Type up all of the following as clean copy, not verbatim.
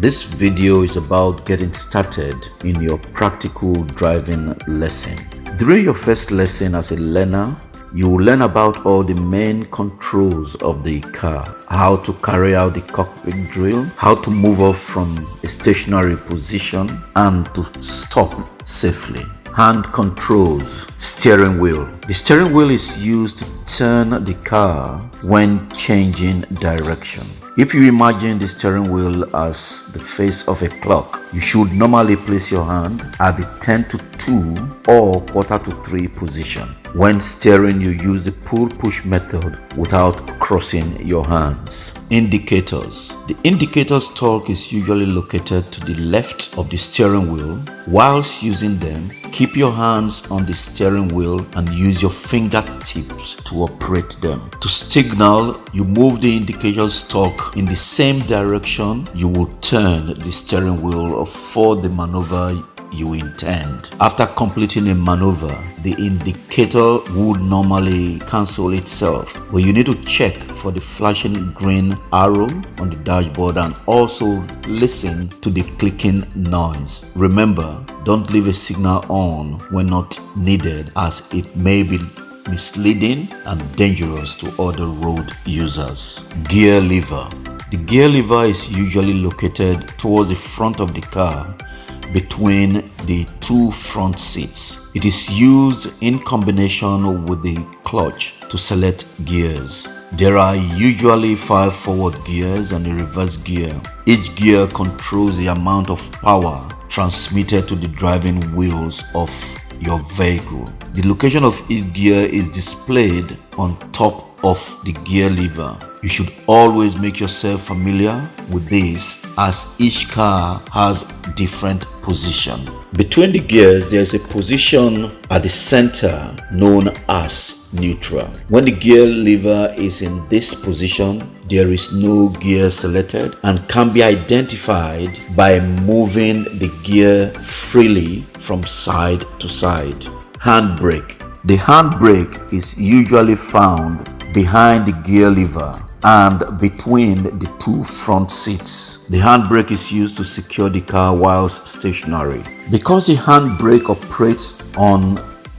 This video is about getting started in your practical driving lesson. During your first lesson as a learner, you will learn about all the main controls of the car, how to carry out the cockpit drill, how to move off from a stationary position, and to stop safely. Hand controls, steering wheel. The steering wheel is used to turn the car when changing direction. If you imagine the steering wheel as the face of a clock, you should normally place your hand at the 10 to 2 or quarter to 3 position. When steering, you use the pull-push method without crossing your hands. Indicators. The indicator stalk is usually located to the left of the steering wheel. Whilst using them, keep your hands on the steering wheel and use your fingertips to operate them. To signal, you move the indicator stalk in the same direction you will turn the steering wheel for the maneuver you intend. After completing a maneuver, the indicator would normally cancel itself, but you need to check for the flashing green arrow on the dashboard and also listen to the clicking noise. Remember, don't leave a signal on when not needed, as it may be misleading and dangerous to other road users. Gear lever. The gear lever is usually located towards the front of the car between the two front seats. It is used in combination with the clutch to select gears. There are usually 5 forward gears and a reverse gear. Each gear controls the amount of power transmitted to the driving wheels of your vehicle. The location of each gear is displayed on top of the gear lever. You should always make yourself familiar with this, as each car has different position. Between the gears, there is a position at the center known as neutral. When the gear lever is in this position, there is no gear selected and can be identified by moving the gear freely from side to side. Handbrake. The handbrake is usually found behind the gear lever and between the two front seats. The handbrake is used to secure the car whilst stationary. Because the handbrake operates on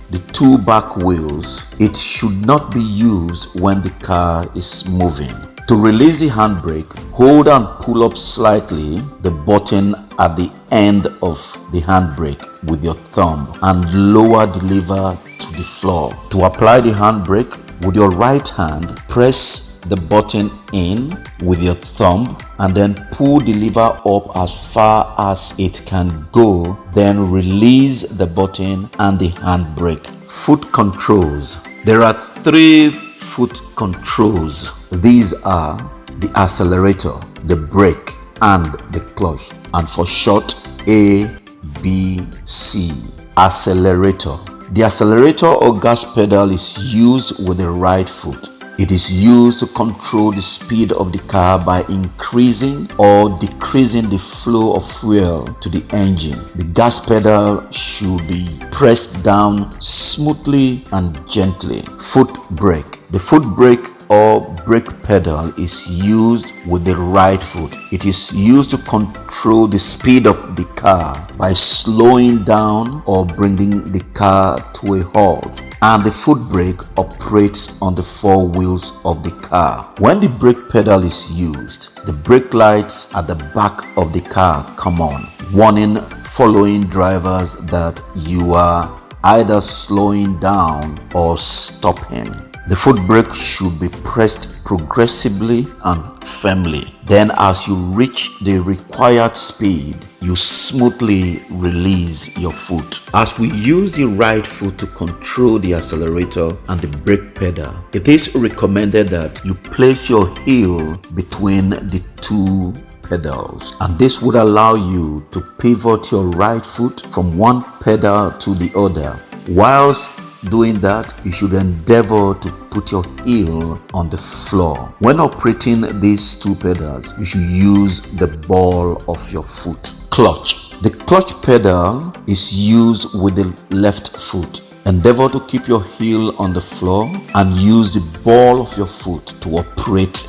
the two back wheels, it should not be used when the car is moving. To release the handbrake, hold and pull up slightly the button at the end of the handbrake with your thumb and lower the lever to the floor. To apply the handbrake, with your right hand, press the button in with your thumb and then pull the lever up as far as it can go. Then release the button and the handbrake. Foot controls. There are 3 foot controls. These are the accelerator, the brake, and the clutch. And for short, A, B, C. Accelerator. The accelerator or gas pedal is used with the right foot. It is used to control the speed of the car by increasing or decreasing the flow of fuel to the engine. The gas pedal should be pressed down smoothly and gently. Foot brake. The foot brake or brake pedal is used with the right foot. It is used to control the speed of the car by slowing down or bringing the car to a halt. And the foot brake operates on the 4 wheels of the car. When the brake pedal is used, the brake lights at the back of the car come on, warning following drivers that you are either slowing down or stopping. The foot brake should be pressed progressively and firmly. Then as you reach the required speed, you smoothly release your foot. As we use the right foot to control the accelerator and the brake pedal, it is recommended that you place your heel between the 2 pedals, and this would allow you to pivot your right foot from one pedal to the other. Whilst doing that, you should endeavor to put your heel on the floor. When operating these 2 pedals, you should use the ball of your foot. Clutch. The clutch pedal is used with the left foot. Endeavor to keep your heel on the floor and use the ball of your foot to operate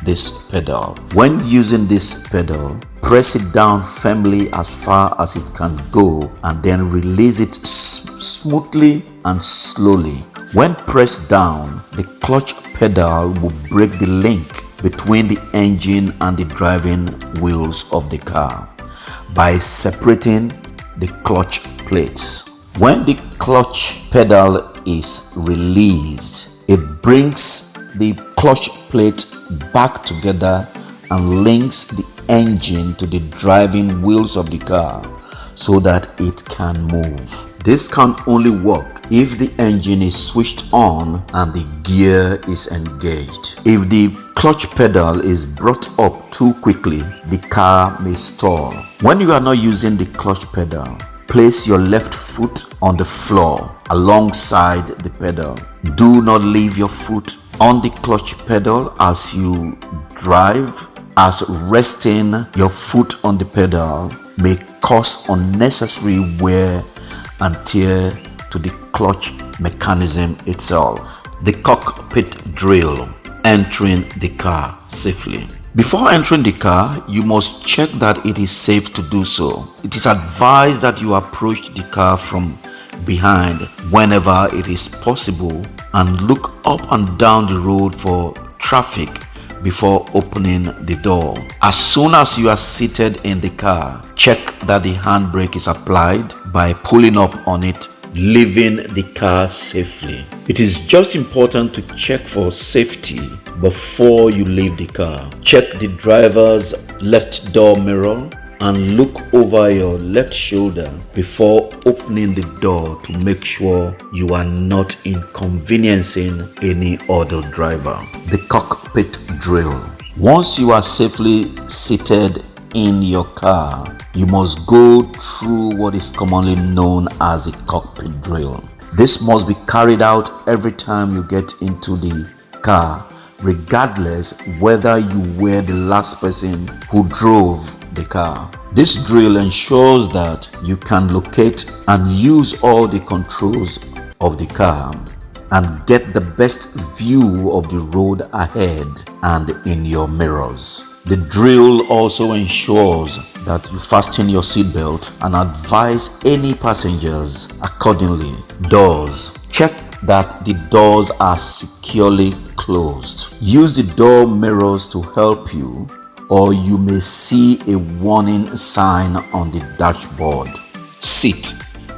this pedal. When using this pedal, press it down firmly as far as it can go and then release it smoothly and slowly. When pressed down, the clutch pedal will break the link between the engine and the driving wheels of the car by separating the clutch plates. When the clutch pedal is released, it brings the clutch plate back together and links the engine to the driving wheels of the car so that it can move. This can only work if the engine is switched on and the gear is engaged. If the clutch pedal is brought up too quickly, the car may stall. When you are not using the clutch pedal, place your left foot on the floor alongside the pedal. Do not leave your foot on the clutch pedal as you drive, as resting your foot on the pedal may cause unnecessary wear and tear to the clutch mechanism itself. The cockpit drill: entering the car safely. Before entering the car, you must check that it is safe to do so. It is advised that you approach the car from behind whenever it is possible and look up and down the road for traffic before opening the door. As soon as you are seated in the car, check that the handbrake is applied by pulling up on it, leaving the car safely. It is just important to check for safety before you leave the car. Check the driver's left door mirror and look over your left shoulder before opening the door to make sure you are not inconveniencing any other driver. The cockpit drill. Once you are safely seated in your car, you must go through what is commonly known as a cockpit drill. This must be carried out every time you get into the car, regardless whether you were the last person who drove the car. This drill ensures that you can locate and use all the controls of the car and get the best view of the road ahead and in your mirrors. The drill also ensures that you fasten your seatbelt and advise any passengers accordingly. Doors. Check that the doors are securely closed. Use the door mirrors to help you, or you may see a warning sign on the dashboard. Seat.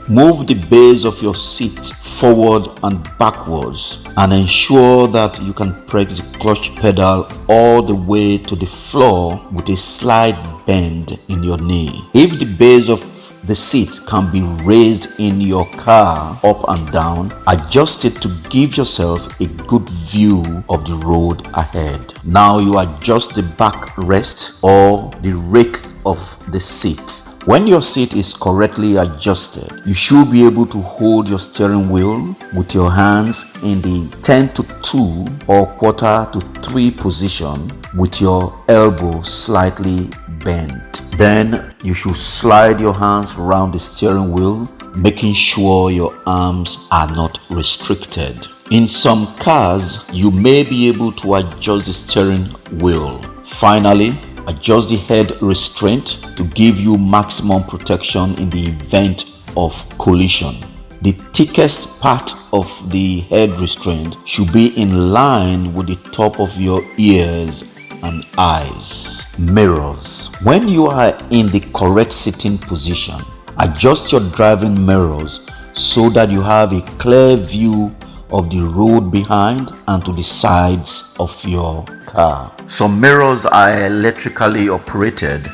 Move the base of your seat forward and backwards and ensure that you can press the clutch pedal all the way to the floor with a slight bend in your knee. If the base of the seat can be raised in your car up and down, adjust it to give yourself a good view of the road ahead. Now you adjust the backrest or the rake of the seat. When your seat is correctly adjusted, you should be able to hold your steering wheel with your hands in the 10 to 2 or quarter to 3 position with your elbow slightly bent. Then you should slide your hands around the steering wheel, making sure your arms are not restricted. In some cars, you may be able to adjust the steering wheel. Finally, adjust the head restraint to give you maximum protection in the event of collision. The thickest part of the head restraint should be in line with the top of your ears and eyes. Mirrors. When you are in the correct sitting position, adjust your driving mirrors so that you have a clear view of the road behind and to the sides of your car. Some mirrors are electrically operated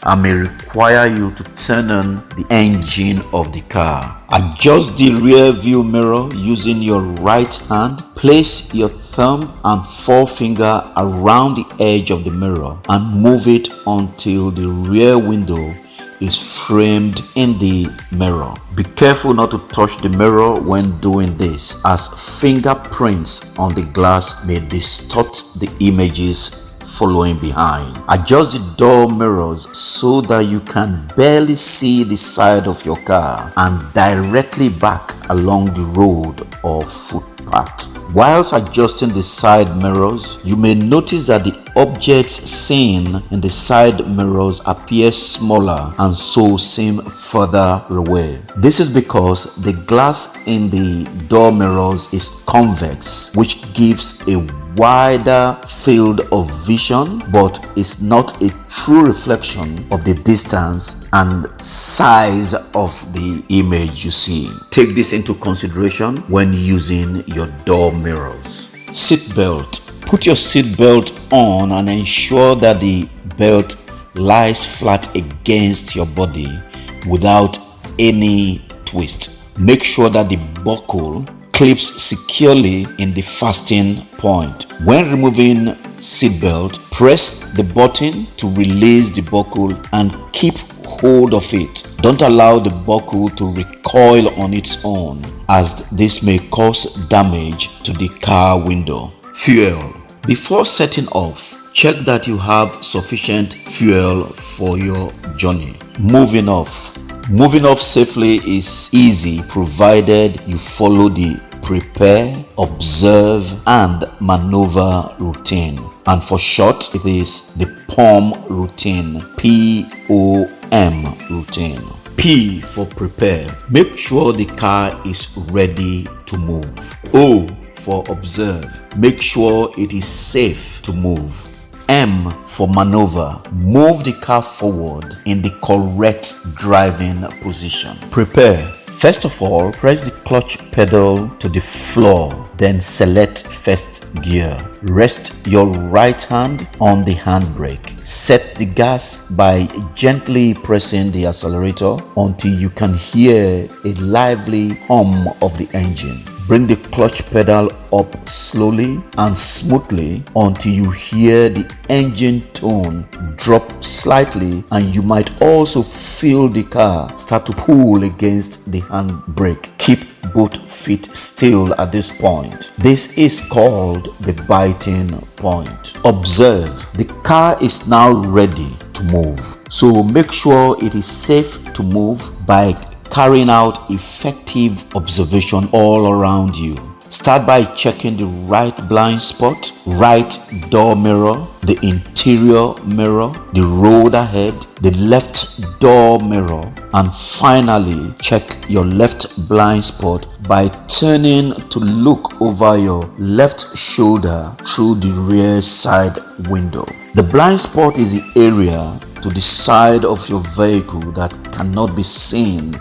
and may require you to turn on the engine of the car. Adjust the rear view mirror using your right hand. Place your thumb and forefinger around the edge of the mirror and move it until the rear window is framed in the mirror. Be careful not to touch the mirror when doing this, as fingerprints on the glass may distort the images following behind. Adjust the door mirrors so that you can barely see the side of your car and directly back along the road or footpath. Whilst adjusting the side mirrors, you may notice that the objects seen in the side mirrors appear smaller and so seem further away. This is because the glass in the door mirrors is convex, which gives a wider field of vision, but is not a true reflection of the distance and size of the image you see. Take this into consideration when using your door mirrors. Seat belt. Put your seat belt on and ensure that the belt lies flat against your body without any twist. Make sure that the buckle clips securely in the fasten point. When removing seatbelt, press the button to release the buckle and keep hold of it. Don't allow the buckle to recoil on its own, as this may cause damage to the car window. Fuel. Before setting off, check that you have sufficient fuel for your journey. Moving off. Moving off safely is easy provided you follow the prepare, observe, and maneuver routine. And for short, it is the POM routine. POM routine. P for prepare. Make sure the car is ready to move. O for observe. Make sure it is safe to move. M for maneuver. Move the car forward in the correct driving position. Prepare. First of all, press the clutch pedal to the floor, then select first gear. Rest your right hand on the handbrake. Set the gas by gently pressing the accelerator until you can hear a lively hum of the engine. Bring the clutch pedal up slowly and smoothly until you hear the engine tone drop slightly, and you might also feel the car start to pull against the handbrake. Keep both feet still at this point. This is called the biting point. Observe. The car is now ready to move, so make sure it is safe to move by carrying out effective observation all around you. Start by checking the right blind spot, right door mirror, the interior mirror, the road ahead, the left door mirror, and finally check your left blind spot by turning to look over your left shoulder through the rear side window. The blind spot is the area to the side of your vehicle that cannot be seen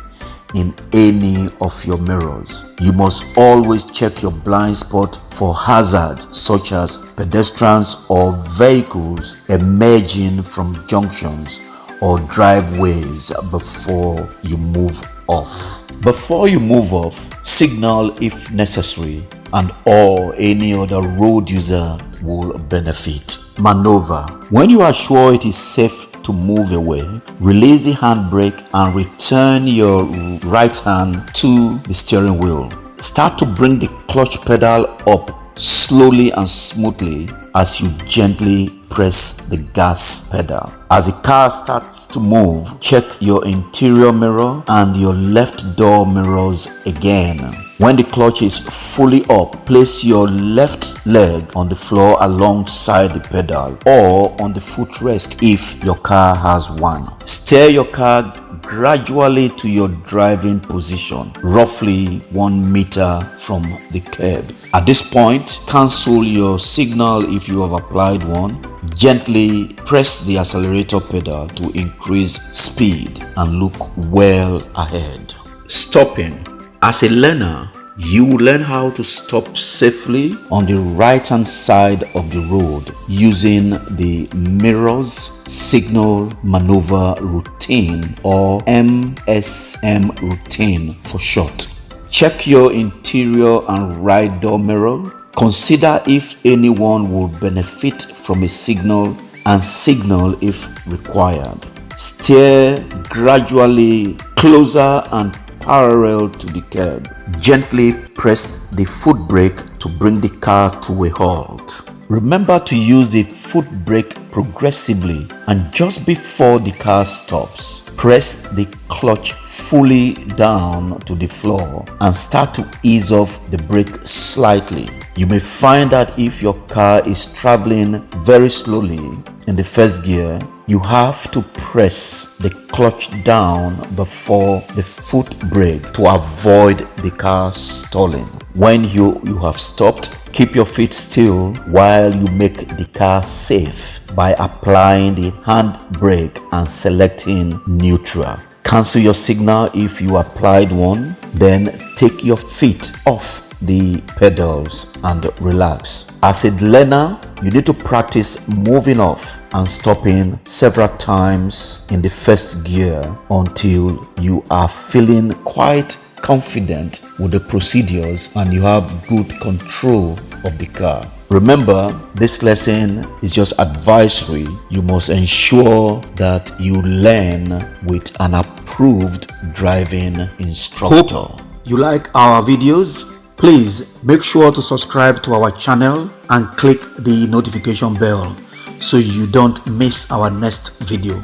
in any of your mirrors. You must always check your blind spot for hazards such as pedestrians or vehicles emerging from junctions or driveways before you move off. Before you move off, signal if necessary, and or any other road user will benefit. Maneuver. When you are sure it is safe to move away, release the handbrake and return your right hand to the steering wheel. Start to bring the clutch pedal up slowly and smoothly as you gently press the gas pedal. As the car starts to move, check your interior mirror and your left door mirrors again. When the clutch is fully up, place your left leg on the floor alongside the pedal or on the footrest if your car has one. Steer your car gradually to your driving position, roughly 1 meter from the curb. At this point, cancel your signal if you have applied one. Gently press the accelerator pedal to increase speed and look well ahead. Stopping. As a learner, you will learn how to stop safely on the right-hand side of the road using the mirrors signal maneuver routine, or MSM routine for short. Check your interior and right door mirror. Consider if anyone will benefit from a signal and signal if required. Steer gradually closer and parallel to the curb. Gently press the foot brake to bring the car to a halt. Remember to use the foot brake progressively and just before the car stops. Press the clutch fully down to the floor and start to ease off the brake slightly. You may find that if your car is traveling very slowly in the first gear, you have to press the clutch down before the foot brake to avoid the car stalling. When you have stopped, keep your feet still while you make the car safe by applying the handbrake and selecting neutral. Cancel your signal if you applied one, then take your feet off the pedals and relax. As a learner, you need to practice moving off and stopping several times in the first gear until you are feeling quite confident with the procedures and you have good control of the car. Remember, this lesson is just advisory. You must ensure that you learn with an approved driving instructor. Hope you like our videos. Please make sure to subscribe to our channel and click the notification bell so you don't miss our next video.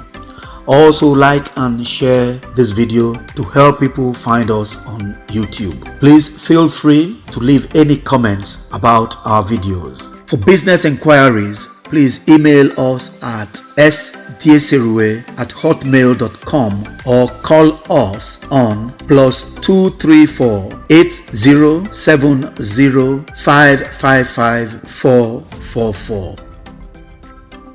Also like and share this video to help people find us on YouTube. Please feel free to leave any comments about our videos. For business inquiries, please email us at sdserue@hotmail.com or call us on +234 8070 555 444.